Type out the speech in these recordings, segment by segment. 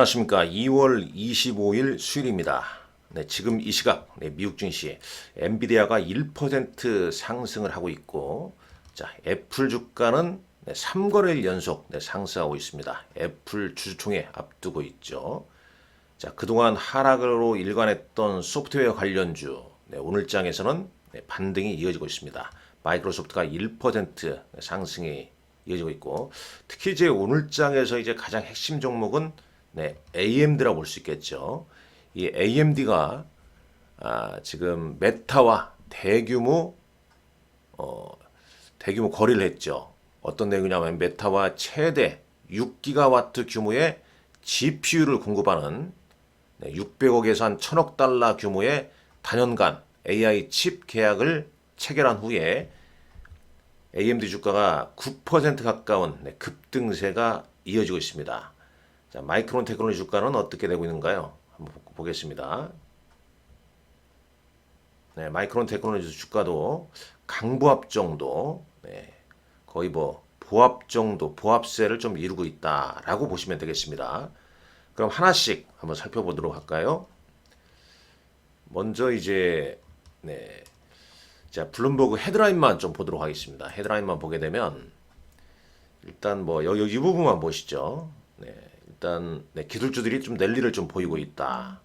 안녕하십니까. 2월 25일 수요일입니다. 네, 지금 이 시각 미국 증시 엔비디아가 1% 상승을 하고 있고, 자, 애플 주가는 3거래일 연속 상승하고 있습니다. 애플 주주총회 앞두고 있죠. 자, 그동안 하락으로 일관했던 소프트웨어 관련주, 오늘장에서는 반등이 이어지고 있습니다. 마이크로소프트가 1% 상승이 이어지고 있고, 특히 이제 오늘장에서 이제 가장 핵심 종목은 AMD라고 볼 수 있겠죠. 이 AMD가 지금 메타와 대규모 거래를 했죠. 어떤 내용이냐면 메타와 최대 6기가와트 규모의 GPU를 공급하는 600억에서 한 1000억 달러 규모의 단연간 AI 칩 계약을 체결한 후에 AMD 주가가 9% 가까운 급등세가 이어지고 있습니다. 자, 마이크론 테크놀로지 주가는 어떻게 되고 있는가요? 한번 보겠습니다. 네, 마이크론 테크놀로지 주가도 강보합 정도, 거의 뭐 보합 정도, 보합세를 좀 이루고 있다라고 보시면 되겠습니다. 그럼 하나씩 한번 살펴보도록 할까요? 먼저 이제 자, 블룸버그 헤드라인만 좀 보도록 하겠습니다. 헤드라인만 보게 되면 일단 뭐 여기 이 부분만 보시죠. 일단 기술주들이 좀 랠리를 좀 보이고 있다.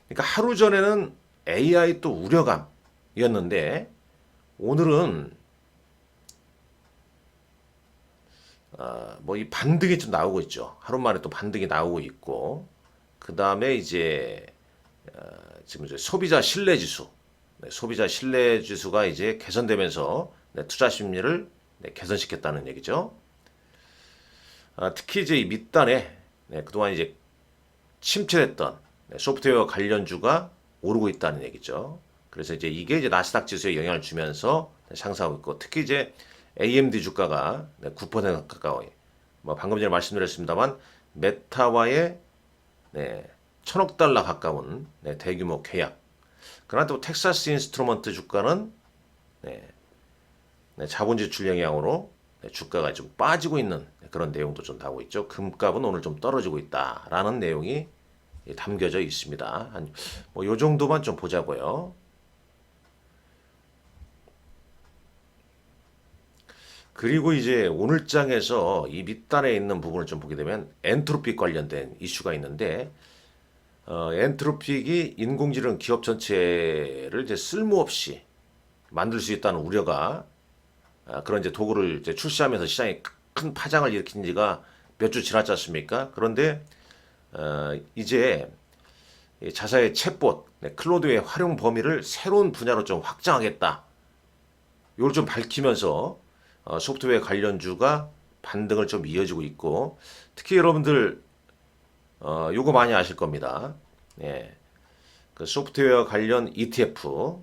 그러니까 하루 전에는 AI 또 우려감이었는데 오늘은 뭐 이 반등이 좀 나오고 있죠. 하루 만에 또 반등이 나오고 있고, 그 다음에 이제 지금 이제 소비자 신뢰 지수, 소비자 신뢰 지수가 이제 개선되면서 투자 심리를 개선시켰다는 얘기죠. 특히 이제 이 밑단에 그동안 이제 침체했던 소프트웨어 관련주가 오르고 있다는 얘기죠. 그래서 이제 이게 이제 나스닥 지수에 영향을 주면서 상승하고 있고, 특히 이제 AMD 주가가 9% 가까이, 뭐 방금 전에 말씀드렸습니다만 메타와의 1000억 달러 가까운 대규모 계약. 그러나 또 텍사스 인스트루먼트 주가는 자본주의 출 영향으로 주가가 좀 빠지고 있는 그런 내용도 좀 나오고 있죠. 금값은 오늘 좀 떨어지고 있다라는 내용이 담겨져 있습니다. 요 정도만 좀 보자고요. 그리고 이제 오늘장에서 이 밑단에 있는 부분을 좀 보게 되면 엔트로픽 관련된 이슈가 있는데, 엔트로픽이 인공지능 기업 전체를 이제 쓸모없이 만들 수 있다는 우려가, 그런 이제 도구를 이제 출시하면서 시장에 큰 파장을 일으킨 지가 몇 주 지났지 않습니까? 그런데 이제 자사의 챗봇, 클로드의 활용 범위를 새로운 분야로 좀 확장하겠다. 이걸 좀 밝히면서 소프트웨어 관련주가 반등을 좀 이어지고 있고, 특히 여러분들 요거 많이 아실 겁니다. 그 소프트웨어 관련 ETF,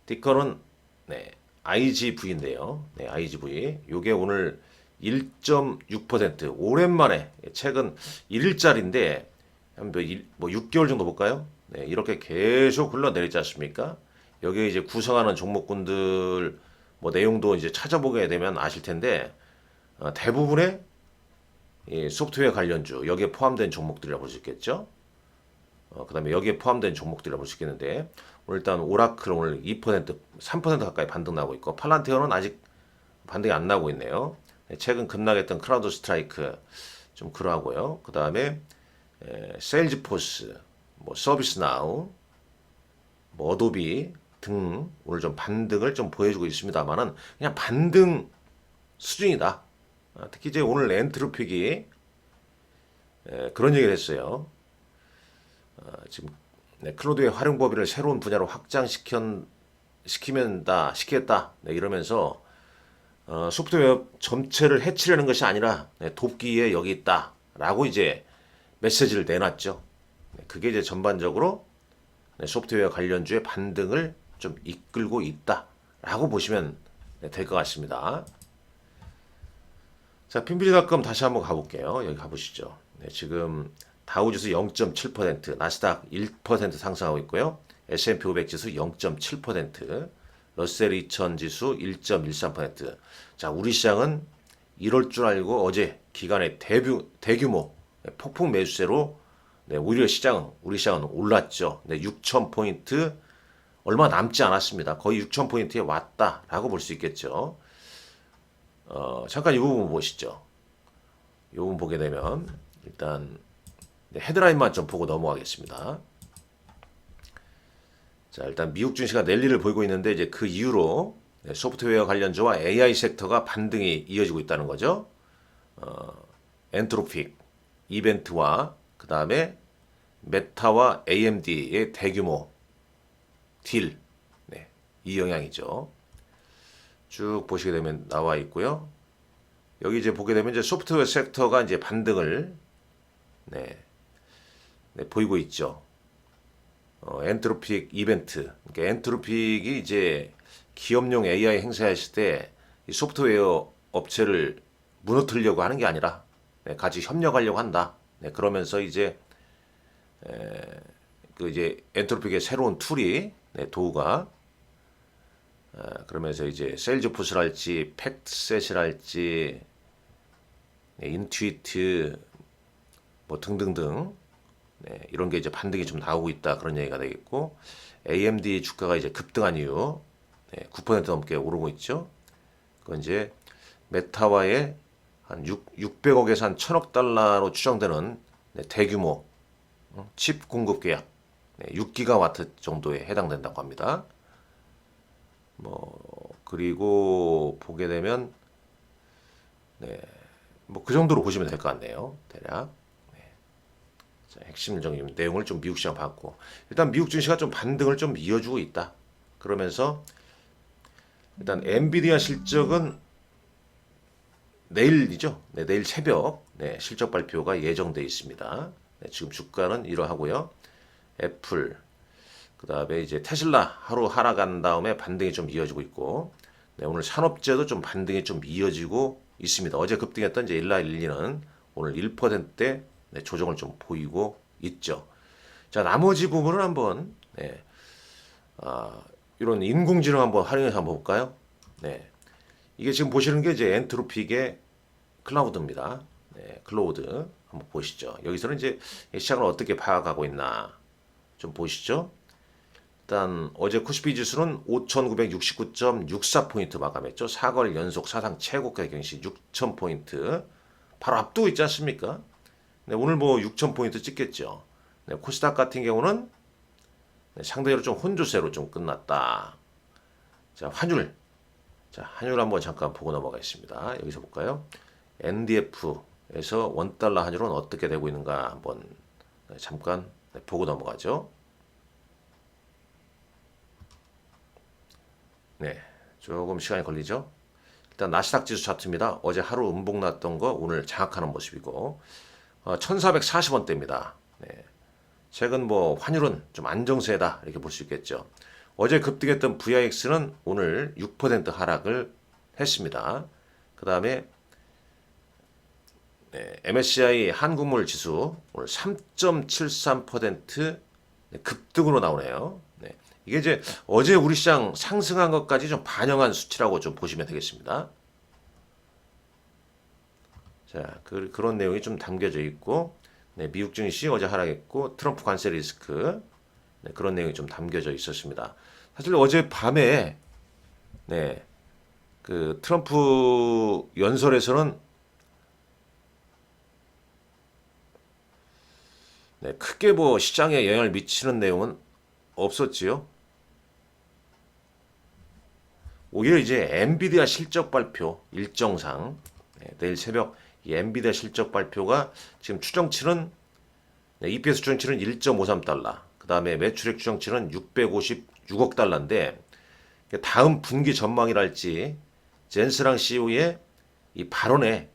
티커는 IGV인데요. IGV. 요게 오늘 1.6% 오랜만에, 최근 1일짜리인데 뭐 6개월 정도 볼까요? 이렇게 계속 흘러내리지 않습니까? 여기에 이제 구성하는 종목군들 뭐 내용도 이제 찾아보게 되면 아실 텐데, 대부분의 이 소프트웨어 관련주, 여기에 포함된 종목들이라고 볼 수 있겠죠. 그 다음에 여기에 포함된 종목들이라고 볼 수 있겠는데, 오늘 일단 오라클 오늘 2%, 3% 가까이 반등 나오고 있고, 팔란티어는 아직 반등이 안 나오고 있네요. 최근 급락했던 크라우드 스트라이크 좀 그러하고요. 그 다음에 세일즈포스, 뭐 서비스나우, 뭐 어도비 등 오늘 좀 반등을 좀 보여주고 있습니다만은 그냥 반등 수준이다. 특히 이제 오늘 엔트로픽이 그런 얘기를 했어요. 지금 클로드의 활용 범위를 새로운 분야로 시키겠다. 이러면서 소프트웨어 전체를 해치려는 것이 아니라 돕기에 여기 있다라고 이제 메시지를 내놨죠. 그게 이제 전반적으로 소프트웨어 관련주의 반등을 좀 이끌고 있다라고 보시면 될 것 같습니다. 자, 핀비리닷컴 다시 한번 가볼게요. 여기 가보시죠. 지금 다우지수 0.7%, 나스닥 1% 상승하고 있고요. S&P 500 지수 0.7%, 러셀 2000 지수 1.13%. 자, 우리 시장은 이럴 줄 알고 어제 기간에 대규모 폭풍 매수세로 오히려 우리 시장은 올랐죠. 6,000포인트 얼마 남지 않았습니다. 거의 6,000포인트에 왔다라고 볼 수 있겠죠. 잠깐 이 부분 보시죠. 이 부분 보게 되면 일단 헤드라인만 좀 보고 넘어가겠습니다. 자, 일단 미국 증시가 랠리를 보이고 있는데 이제 그 이후로 소프트웨어 관련주와 AI 섹터가 반등이 이어지고 있다는 거죠. 엔트로픽 이벤트와 그 다음에 메타와 AMD의 대규모 딜, 이 영향이죠. 쭉 보시게 되면 나와 있고요. 여기 이제 보게 되면 이제 소프트웨어 섹터가 이제 반등을 보이고 있죠. 엔트로픽 이벤트, 그러니까 엔트로픽이 이제 기업용 AI 행사했을 때 이 소프트웨어 업체를 무너뜨리려고 하는 게 아니라 같이 협력하려고 한다. 그러면서 이제 그 이제 엔트로픽의 새로운 툴이 도우가 그러면서 이제 세일즈포스랄지 팩트셋이랄지 인투이트 뭐 등등등 이런 게 이제 반등이 좀 나오고 있다 그런 얘기가 되겠고 AMD 주가가 이제 급등한 이유 9% 넘게 오르고 있죠. 그건 이제 메타와의 한 600억에서 한 1000억 달러로 추정되는 대규모 칩 공급 계약 6기가와트 정도에 해당된다고 합니다. 뭐 그리고 보게 되면 뭐 그 정도로 보시면 될 것 같네요. 대략. 자, 핵심적인 내용을 좀 미국 시장 봤고 일단 미국 증시가 좀 반등을 좀 이어주고 있다. 그러면서 일단 엔비디아 실적은 내일이죠. 내일 새벽 실적 발표가 예정돼 있습니다. 지금 주가는 이러하고요. 애플, 그 다음에 이제 테슬라 하루 하락한 다음에 반등이 좀 이어지고 있고, 오늘 산업재도 좀 반등이 좀 이어지고 있습니다. 어제 급등했던 이제 일라일리는 오늘 1%대 조정을 좀 보이고 있죠. 자, 나머지 부분을 한번 이런 인공지능 한번 활용해서 한번 볼까요? 이게 지금 보시는 게 이제 엔트로픽의 클라우드입니다. 클라우드 한번 보시죠. 여기서는 이제 시장을 어떻게 파악하고 있나 좀 보시죠. 일단 어제 코스피 지수는 5,969.64포인트 마감했죠. 4거래 연속 사상 최고가 경시 6,000포인트 바로 앞두고 있지 않습니까? 오늘 뭐 6,000포인트 찍겠죠. 코스닥 같은 경우는 상대적으로 좀 혼조세로 좀 끝났다. 자, 환율. 자, 환율 한번 잠깐 보고 넘어가겠습니다. 여기서 볼까요? NDF에서 원달러 환율은 어떻게 되고 있는가 한번 잠깐 보고 넘어가죠. 조금 시간이 걸리죠. 일단 나스닥 지수 차트입니다. 어제 하루 음봉 났던 거 오늘 장악하는 모습이고 1440원대입니다. 최근 뭐 환율은 좀 안정세다 이렇게 볼 수 있겠죠. 어제 급등했던 VIX는 오늘 6% 하락을 했습니다. 그 다음에 MSCI 한국물 지수 오늘 3.73% 급등으로 나오네요. 이게 이제 어제 우리 시장 상승한 것까지 좀 반영한 수치라고 좀 보시면 되겠습니다. 자, 그런 내용이 좀 담겨져 있고, 미국 증시 어제 하락했고, 트럼프 관세 리스크, 그런 내용이 좀 담겨져 있었습니다. 사실 어제 밤에, 그 트럼프 연설에서는 크게 뭐 시장에 영향을 미치는 내용은 없었지요. 오히려 이제 엔비디아 실적 발표 일정상 내일 새벽 이 엔비디아 실적 발표가 지금 추정치는 EPS 추정치는 1.53달러, 그 다음에 매출액 추정치는 656억 달러인데 다음 분기 전망이랄지 젠스랑 CEO의 이 발언에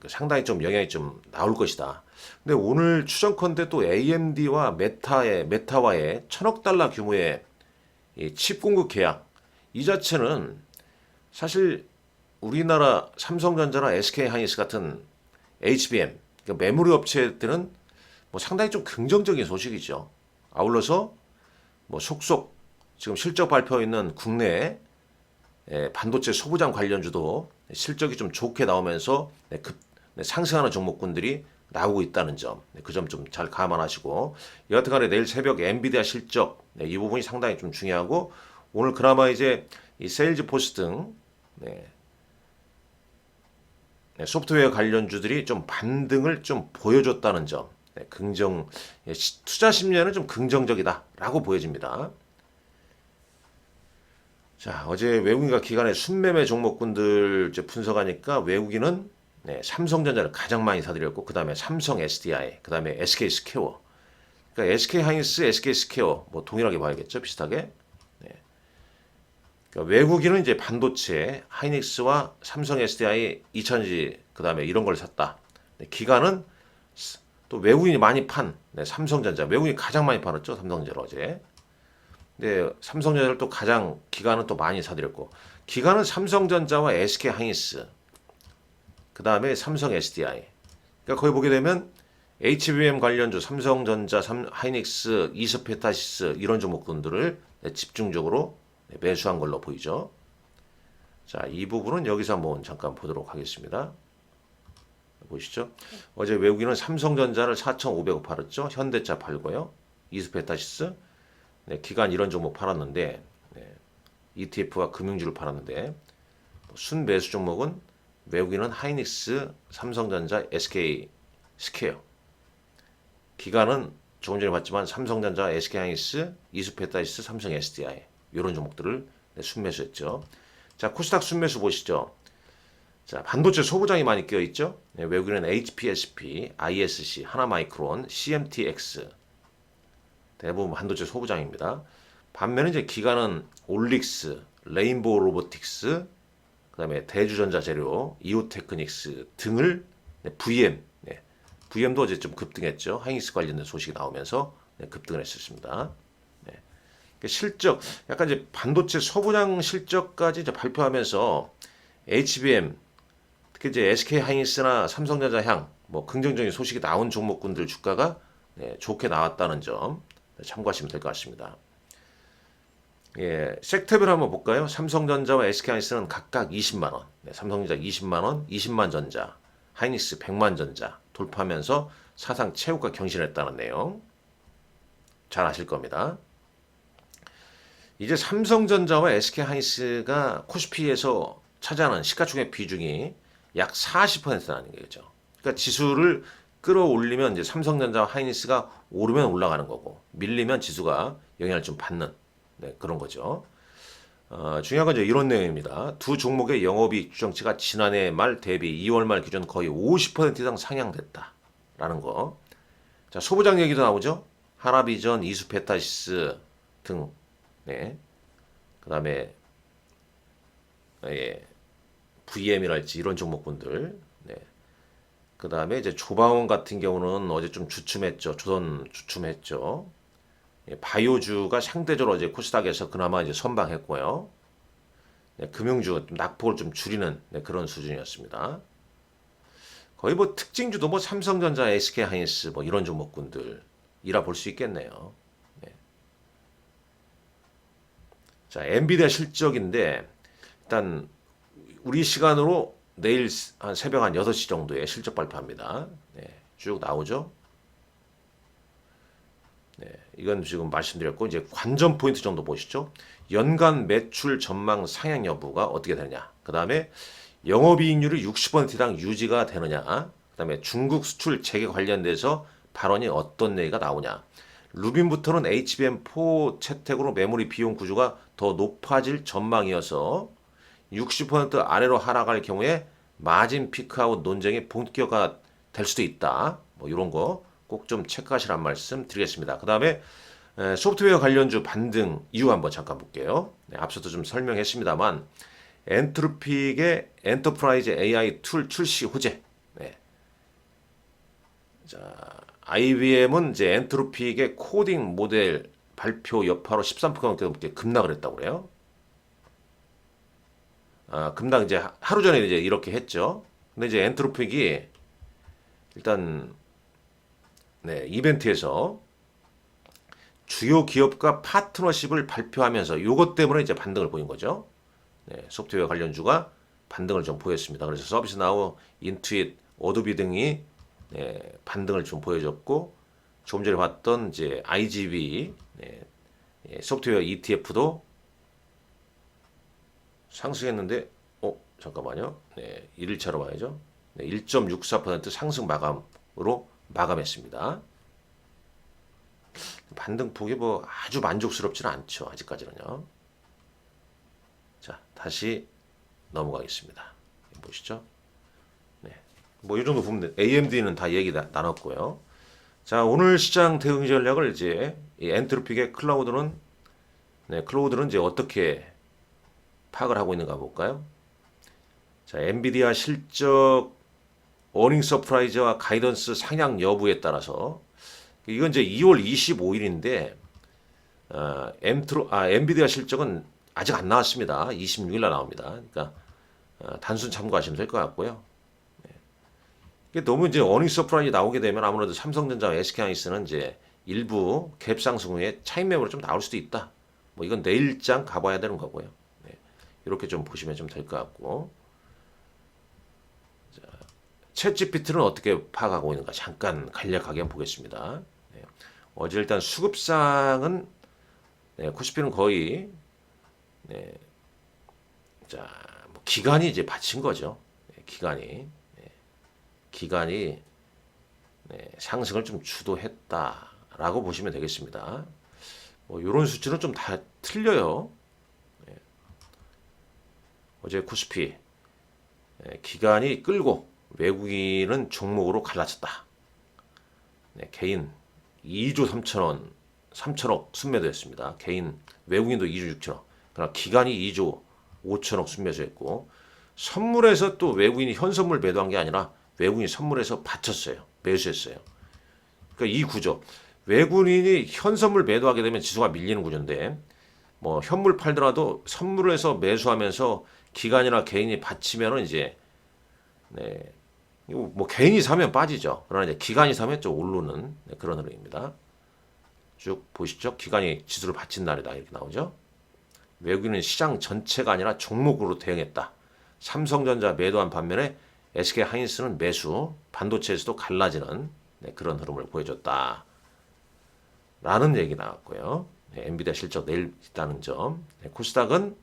상당히 좀 영향이 좀 나올 것이다. 근데 오늘 추정컨대 또 AMD와 메타와의 1000억 달러 규모의 이 칩 공급 계약 이 자체는 사실 우리나라 삼성전자나 SK하이닉스 같은 HBM 그러니까 메모리 업체들은 뭐 상당히 좀 긍정적인 소식이죠. 아울러서 뭐 속속 지금 실적 발표 있는 국내 반도체 소부장 관련주도 실적이 좀 좋게 나오면서 상승하는 종목군들이 나오고 있다는 점, 그 점 좀 잘 감안하시고, 여하튼간에 내일 새벽 엔비디아 실적, 이 부분이 상당히 좀 중요하고, 오늘 그나마 이제 이 세일즈포스 등 소프트웨어 관련주들이 좀 반등을 좀 보여줬다는 점, 투자 심리는 좀 긍정적이다라고 보여집니다. 자, 어제 외국인과 기관의 순매매 종목군들 이제 분석하니까 외국인은 삼성전자를 가장 많이 사들였고, 그 다음에 삼성 SDI, 그 다음에 SK 스퀘어. 그러니까 SK 하이닉스, SK 스퀘어 뭐 동일하게 봐야겠죠, 비슷하게. 그러니까 외국인은 이제 반도체, 하이닉스와 삼성 SDI, 이천지, 그 다음에 이런 걸 샀다. 기관은 또 외국인이 많이 판 삼성전자, 외국인이 가장 많이 팔았죠, 삼성전자 어제. 근데 삼성전자를 또 가장 기관은 또 많이 사들였고, 기관은 삼성전자와 SK 하이닉스, 그 다음에 삼성 SDI. 그러니까 거기 보게 되면 HBM 관련주, 삼성전자, 하이닉스, 이스페타시스 이런 종목군들을 집중적으로 매수한 걸로 보이죠. 자, 이 부분은 여기서 한번 잠깐 보도록 하겠습니다. 보시죠. 어제 외국인은 삼성전자를 4,500원 팔았죠. 현대차 팔고요. 이스페타시스, 기관 이런 종목 팔았는데, ETF와 금융주를 팔았는데, 순매수 종목은 외국인은 하이닉스, 삼성전자, SK 스퀘어. 기관은 조금 전에 봤지만 삼성전자, SK 하이닉스, 이스페타시스, 삼성 SDI 이런 종목들을 순매수했죠. 자, 코스닥 순매수 보시죠. 자, 반도체 소부장이 많이 끼어 있죠. 외국인은 HPSP, ISC, 하나마이크론, CMTX 대부분 반도체 소부장입니다. 반면에 이제 기관은 올릭스, 레인보우 로보틱스, 그다음에 대주전자 재료, 이오테크닉스 등을 VM도 어제 좀 급등했죠. 하이닉스 관련된 소식이 나오면서 급등을 했었습니다. 실적, 약간 이제 반도체 소부장 실적까지 이제 발표하면서 HBM, 특히 이제 SK 하이닉스나 삼성전자 향, 뭐 긍정적인 소식이 나온 종목군들 주가가 좋게 나왔다는 점 참고하시면 될 것 같습니다. 섹터별 한번 볼까요? 삼성전자와 SK하이닉스는 각각 20만 원, 삼성전자 20만 원, 20만 전자, 하이닉스 100만 전자 돌파하면서 사상 최고가 경신했다는 내용 잘 아실 겁니다. 이제 삼성전자와 SK하이닉스가 코스피에서 차지하는 시가총액 비중이 약 40%라는 거죠. 그러니까 지수를 끌어올리면 이제 삼성전자와 하이닉스가 오르면 올라가는 거고, 밀리면 지수가 영향을 좀 받는 그런 거죠. 중요한 건 이제 이런 내용입니다. 두 종목의 영업이익 추정치가 지난해 말 대비 2월 말 기준 거의 50% 이상 상향됐다라는 거. 자, 소부장 얘기도 나오죠. 하나비전, 이수페타시스 등, 그다음에 VM이랄지 이런 종목군들. 그다음에 이제 조방원 같은 경우는 어제 좀 주춤했죠. 조선 주춤했죠. 바이오주가 상대적으로 이제 코스닥에서 그나마 이제 선방했고요. 금융주 낙폭을 좀 줄이는 그런 수준이었습니다. 거의 뭐 특징주도 뭐 삼성전자, SK 하이닉스 뭐 이런 종목군들이라 볼 수 있겠네요. 자, 엔비디아 실적인데 일단 우리 시간으로 내일 한 새벽 한 6시 정도에 실적 발표합니다. 쭉 나오죠. 이건 지금 말씀드렸고, 이제 관전 포인트 정도 보시죠. 연간 매출 전망 상향 여부가 어떻게 되느냐. 그 다음에 영업이익률이 60% 이상 유지가 되느냐. 그 다음에 중국 수출 재개 관련돼서 발언이 어떤 얘기가 나오냐. 루빈부터는 HBM4 채택으로 메모리 비용 구조가 더 높아질 전망이어서 60% 아래로 하락할 경우에 마진 피크아웃 논쟁이 본격화 될 수도 있다. 뭐 이런 거 꼭 좀 체크하시란 말씀 드리겠습니다. 그 다음에 소프트웨어 관련주 반등 이유 한번 잠깐 볼게요. 앞서도 좀 설명했습니다만 엔트로픽의 엔터프라이즈 AI 툴 출시 호재. 자, IBM은 이제 엔트로픽의 코딩 모델 발표 여파로 13% 넘게 급락을 했다고 그래요. 급락 이제 하루 전에 이제 이렇게 했죠. 근데 이제 엔트로픽이 일단 이벤트에서 주요 기업과 파트너십을 발표하면서 이것 때문에 이제 반등을 보인 거죠. 소프트웨어 관련주가 반등을 좀 보였습니다. 그래서 서비스나우, 인투잇, 어도비 등이 반등을 좀 보여줬고, 조금 전에 봤던 이제 IGV 소프트웨어 ETF도 상승했는데, 잠깐만요. 1일차로 봐야죠. 1.64% 상승 마감으로 마감했습니다. 반등폭이 뭐 아주 만족스럽지는 않죠. 아직까지는요. 자, 다시 넘어가겠습니다. 보시죠. 뭐 이 정도 보면 돼. AMD는 다 얘기 나눴고요. 자, 오늘 시장 대응 전략을 이제 이 엔트로픽의 클로우드는 이제 어떻게 파악을 하고 있는가 볼까요? 자, 엔비디아 실적 어닝 서프라이즈와 가이던스 상향 여부에 따라서 이건 이제 2월 25일인데 엔비디아 실적은 아직 안 나왔습니다. 26일 날 나옵니다. 그러니까 단순 참고하시면 될 것 같고요. 이게 너무 이제 어닝 서프라이즈 나오게 되면 아무래도 삼성전자와 SK하이닉스는 이제 일부 갭 상승 후에 차익 매물이 좀 나올 수도 있다. 뭐 이건 내일장 가봐야 되는 거고요. 이렇게 좀 보시면 좀 될 것 같고. 챗 GPT는 어떻게 파악하고 있는가 잠깐 간략하게 한번 보겠습니다. 어제 일단 수급상은 코스피는 거의 자, 뭐 기간이 이제 받친 거죠. 기간이 상승을 좀 주도했다라고 보시면 되겠습니다. 뭐 이런 수치는 좀 다 틀려요. 어제 코스피 기간이 끌고 외국인은 종목으로 갈라졌다. 개인 2조 3천억 순매도했습니다. 개인 외국인도 2조 6천억. 그러나 기간이 2조 5천억 순매수했고 선물에서 또 외국인이 현선물 매도한 게 아니라 외국인이 선물에서 받쳤어요. 매수했어요. 그러니까 이 구조. 외국인이 현선물 매도하게 되면 지수가 밀리는 구조인데 뭐 현물 팔더라도 선물에서 매수하면서 기관이나 개인이 받치면은 이제 뭐 개인이 사면 빠지죠. 그러나 이제 기관이 사면 좀 오르는 그런 흐름입니다. 쭉 보시죠. 기관이 지수를 받친 날이다 이렇게 나오죠. 외국인은 시장 전체가 아니라 종목으로 대응했다. 삼성전자 매도한 반면에 SK하이닉스는 매수, 반도체에서도 갈라지는 그런 흐름을 보여줬다. 라는 얘기 나왔고요. 엔비디아 실적 내일 있다는 점. 코스닥은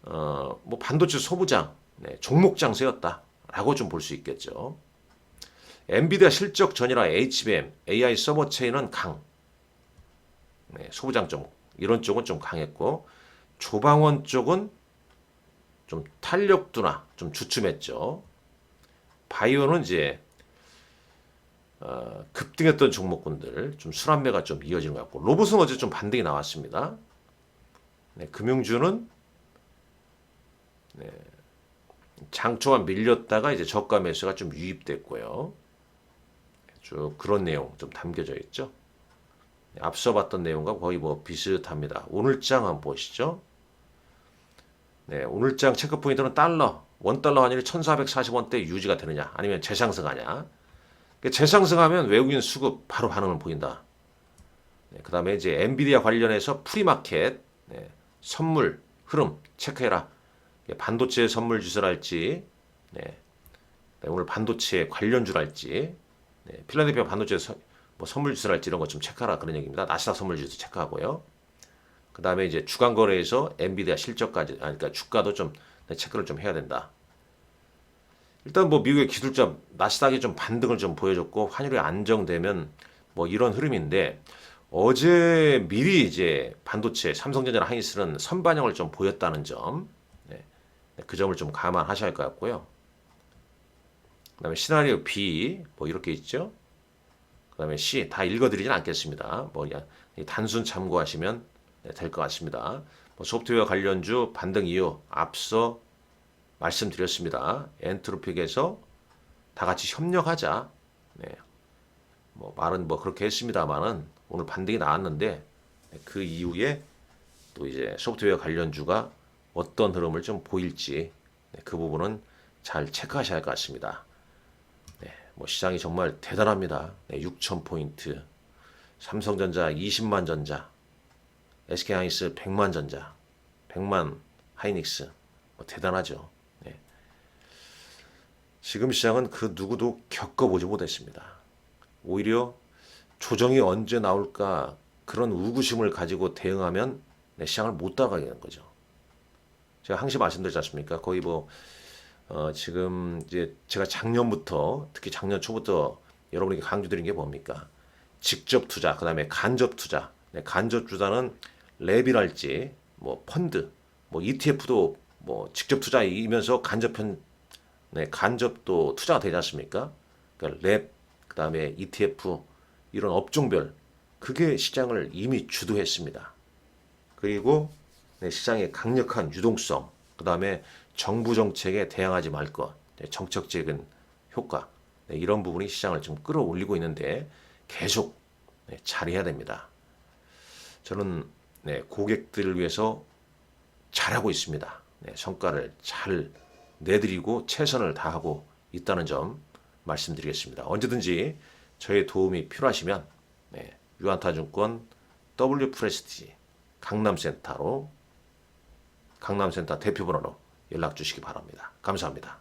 뭐 반도체 소부장, 종목장 세였다라고 좀 볼 수 있겠죠. 엔비디아 실적 전이라 HBM, AI 서버 체인은 강. 소부장 쪽 이런 쪽은 좀 강했고 조방원 쪽은 좀 탄력도나 좀 주춤했죠. 바이오는 이제 급등했던 종목군들 좀 순환매가 좀 이어지는 것 같고 로봇은 어제 좀 반등이 나왔습니다. 금융주는 장초가 밀렸다가 이제 저가 매수가 좀 유입됐고요. 쭉 그런 내용 좀 담겨져 있죠. 앞서 봤던 내용과 거의 뭐 비슷합니다. 오늘장 한번 보시죠. 오늘장 체크 포인트는 달러, 원달러 환율이 1,440원대 유지가 되느냐, 아니면 재상승하냐. 재상승하면 외국인 수급 바로 반응을 보인다. 그 다음에 이제 엔비디아 관련해서 프리마켓, 선물 흐름 체크해라. 반도체 선물 주설할지, 오늘 반도체 관련주랄지, 필라델피아 반도체 뭐 선물 주설할지 이런 거 좀 체크하라 그런 얘기입니다. 나스닥 선물 주도 체크하고요. 그 다음에 이제 주간 거래에서 엔비디아 실적까지, 그러니까 주가도 좀 체크를 좀 해야 된다. 일단 뭐 미국의 기술자 나스닥이 좀 반등을 좀 보여줬고 환율이 안정되면 뭐 이런 흐름인데 어제 미리 이제 반도체 삼성전자나 하이닉스는 선반영을 좀 보였다는 점, 그 점을 좀 감안하셔야 할 것 같고요. 그다음에 시나리오 B 뭐 이렇게 있죠. 그다음에 C 다 읽어드리진 않겠습니다. 뭐 단순 참고하시면 될 것 같습니다. 뭐 소프트웨어 관련주 반등 이유 앞서 말씀드렸습니다. 엔트로픽에서 다 같이 협력하자. 뭐 말은 뭐 그렇게 했습니다만은 오늘 반등이 나왔는데 그 이후에 또 이제 소프트웨어 관련주가 어떤 흐름을 좀 보일지 그 부분은 잘 체크하셔야 할 것 같습니다. 뭐 시장이 정말 대단합니다. 6,000포인트, 삼성전자 20만 전자, SK하이닉스 100만 전자, 100만 하이닉스 뭐 대단하죠. 지금 시장은 그 누구도 겪어보지 못했습니다. 오히려 조정이 언제 나올까 그런 의구심을 가지고 대응하면 시장을 못 따라가게 되는 거죠. 제가 항상 말씀드리지 않습니까? 거의 지금 이제 제가 작년부터 특히 작년 초부터 여러분에게 강조드린 게 뭡니까? 직접 투자, 그다음에 간접 투자. 간접 투자는 랩이랄지 뭐 펀드, 뭐 ETF도 뭐 직접 투자이면서 간접도 투자가 되지 않습니까? 그러니까 랩, 그다음에 ETF 이런 업종별 그게 시장을 이미 주도했습니다. 그리고 시장의 강력한 유동성, 그다음에 정부 정책에 대항하지 말 것, 정책적인 효과 이런 부분이 시장을 좀 끌어올리고 있는데 계속 잘해야 됩니다. 저는 고객들을 위해서 잘하고 있습니다. 성과를 잘 내드리고 최선을 다하고 있다는 점 말씀드리겠습니다. 언제든지 저의 도움이 필요하시면 유한타증권 W 프레스티지 강남센터 대표번호로 연락 주시기 바랍니다. 감사합니다.